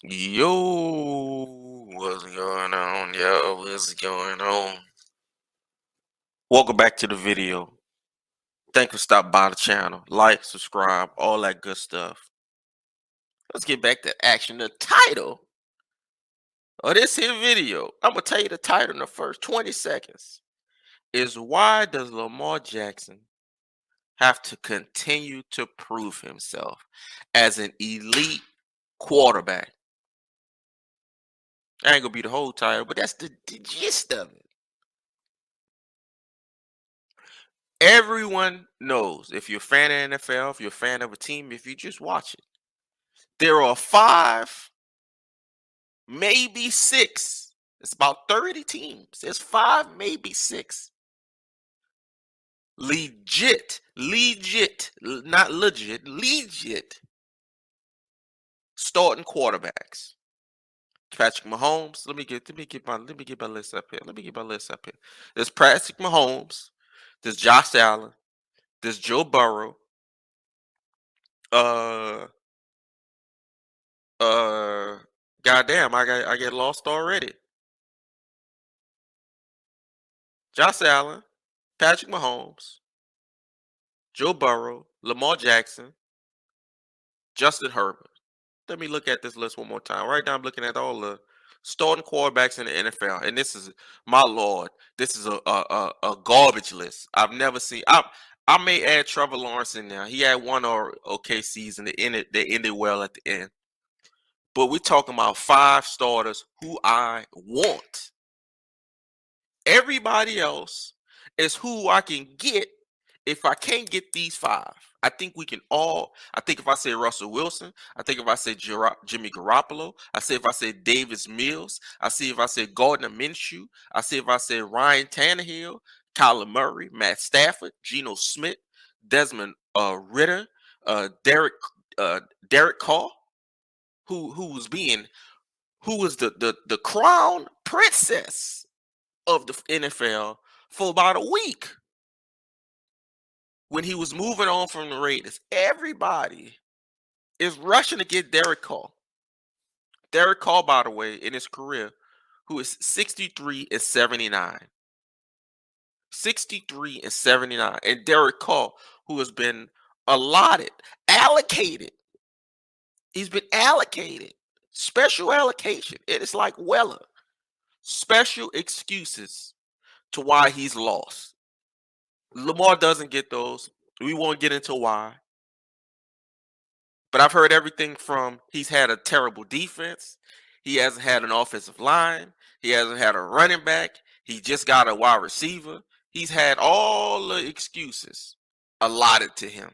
Yo, what's going on, yo? What's going on? Welcome back to the video. Thank you for stopping by the channel. Like, subscribe, all that good stuff. Let's get back to action. The title of this here video, I'm gonna tell you the title in the first 20 seconds, is why does Lamar Jackson have to continue to prove himself as an elite quarterback? That ain't gonna be the whole title, but that's the gist of it. Everyone knows if you're a fan of NFL, if you're a fan of a team, if you just watch it, there are five, maybe six. It's about 30 teams. There's five, maybe six. Not legit starting quarterbacks. Patrick Mahomes. Let me get my list up here. There's Patrick Mahomes. There's Josh Allen. There's Joe Burrow. Uh Uh, goddamn, I get lost already. Josh Allen, Patrick Mahomes, Joe Burrow, Lamar Jackson, Justin Herbert. Let me look at this list one more time. Right now, I'm looking at all the starting quarterbacks in the NFL, and this is my lord. This is a garbage list. I've never seen. I may add Trevor Lawrence in there. He had one or okay season. They ended well at the end. But we're talking about five starters who I want. Everybody else is who I can get if I can't get these five. I think we can all. I think if I say Russell Wilson, I think if I say Jimmy Garoppolo, if I say Davis Mills, I see if I say Gardner Minshew, I see if I say Ryan Tannehill, Kyler Murray, Matt Stafford, Geno Smith, Desmond Ritter, Derek Derek Carr, who was the crown princess of the NFL for about a week when he was moving on from the Raiders. Everybody is rushing to get Derek Carr. Derek Carr, by the way, in his career, who is 63 and 79. 63 and 79. And Derek Carr, who has been allotted, allocated. He's been allocated. Special allocation. It is like Weller. Special excuses to why he's lost. Lamar doesn't get those. We won't get into why. But I've heard everything from he's had a terrible defense. He hasn't had an offensive line. He hasn't had a running back. He just got a wide receiver. He's had all the excuses allotted to him.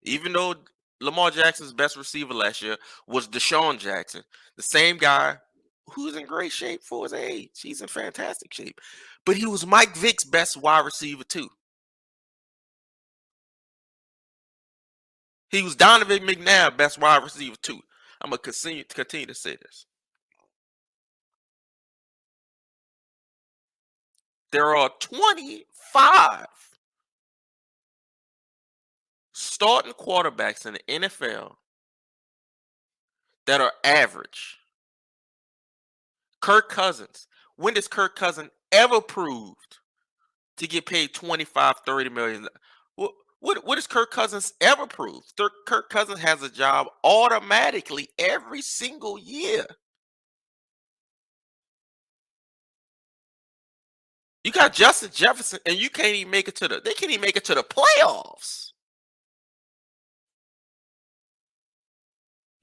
Even though Lamar Jackson's best receiver last year was Deshaun Jackson, the same guy who's in great shape for his age. He's in fantastic shape. But he was Mike Vick's best wide receiver too. He was Donovan McNabb best wide receiver too. I'm gonna continue to say this. There are 25 starting quarterbacks in the NFL that are average. Kirk Cousins. When does Kirk Cousins ever proved to get paid 25, 30 million? What has Kirk Cousins ever proved? Kirk Cousins has a job automatically every single year. You got Justin Jefferson, and you can't even make it to the. They can't even make it to the playoffs.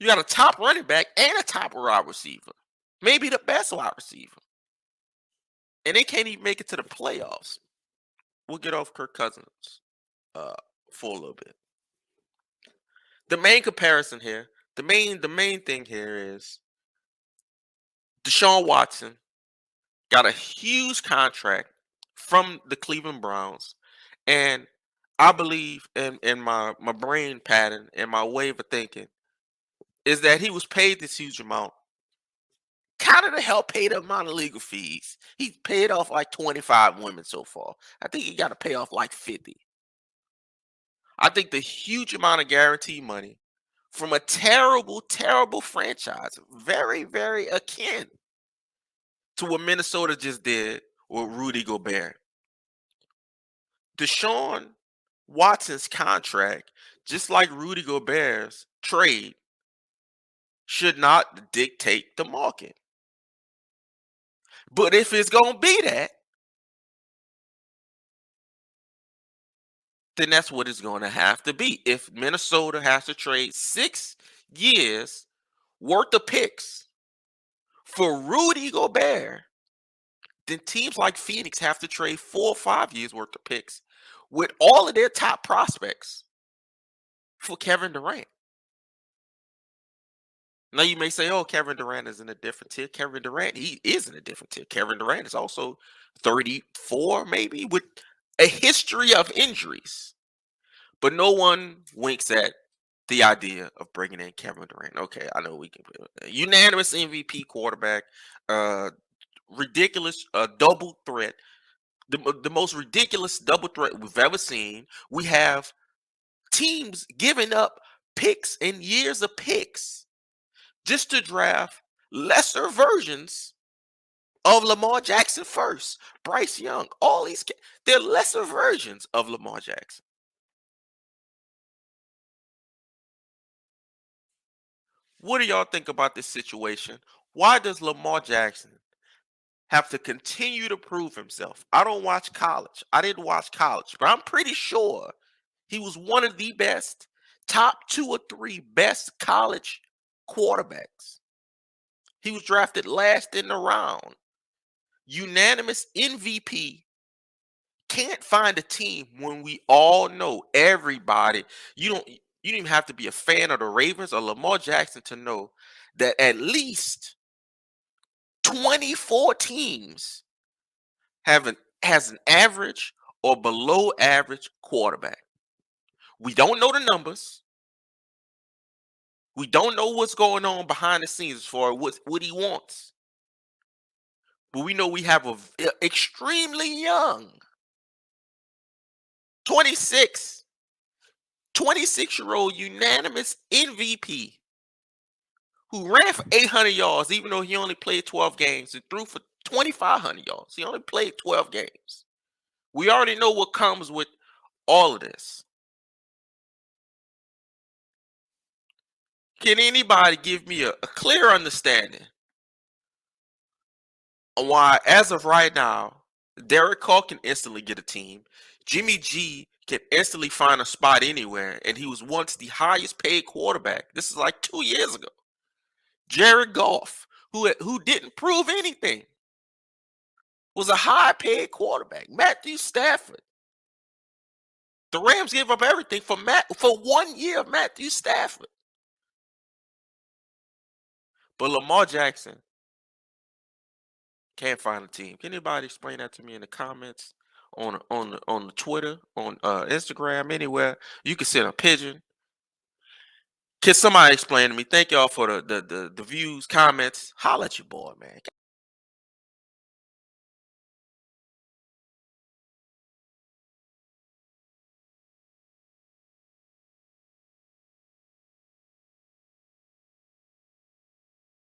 You got a top running back and a top wide receiver, maybe the best wide receiver, and they can't even make it to the playoffs. We'll get off Kirk Cousins uh, for a little bit. The main comparison here, the main thing here is Deshaun Watson got a huge contract from the Cleveland Browns, and I believe in my brain pattern and my way of thinking is that he was paid this huge amount kind of to help pay the amount of legal fees. He paid off like 25 women so far. I think he got to pay off like 50. I think the huge amount of guaranteed money from a terrible, terrible franchise, very, very akin to what Minnesota just did with Rudy Gobert. Deshaun Watson's contract, just like Rudy Gobert's trade, should not dictate the market. But if it's going to be that, then that's what it's going to have to be. If Minnesota has to trade 6 years worth of picks for Rudy Gobert, then teams like Phoenix have to trade 4 or 5 years worth of picks with all of their top prospects for Kevin Durant. Now you may say, "Oh, Kevin Durant is in a different tier." Kevin Durant, he is in a different tier. Kevin Durant is also 34, maybe, with a history of injuries. But no one winks at the idea of bringing in Kevin Durant. Okay, I know we can unanimous MVP quarterback, uh, ridiculous double threat, the most ridiculous double threat we've ever seen. We have teams giving up picks and years of picks just to draft lesser versions of Lamar Jackson first. Bryce Young, all these they're lesser versions of Lamar Jackson. What do y'all think about this situation? Why does Lamar Jackson have to continue to prove himself? I don't watch college. I didn't watch college, but I'm pretty sure he was one of the best, top 2 or 3 best college quarterbacks. He was drafted last in the round. Unanimous MVP. Can't find a team when we all know everybody. You don't even have to be a fan of the Ravens or Lamar Jackson to know that at least 24 teams have an has an average or below average quarterback. We don't know the numbers. We don't know what's going on behind the scenes as far as what he wants. But we know we have a extremely young 26, 26-year-old unanimous MVP who ran for 800 yards, even though he only played 12 games, and threw for 2,500 yards. He only played 12 games. We already know what comes with all of this. Can anybody give me a clear understanding on why, as of right now, Derek Carr can instantly get a team, Jimmy G can instantly find a spot anywhere, and he was once the highest paid quarterback. This is like 2 years ago. Jared Goff, who didn't prove anything, was a high paid quarterback. Matthew Stafford. The Rams gave up everything for 1 year of Matthew Stafford. But Lamar Jackson can't find a team. Can anybody explain that to me in the comments on the Twitter, on Instagram, anywhere? You can send a pigeon. Can somebody explain to me? Thank y'all for the views, comments. Holla at your boy, man.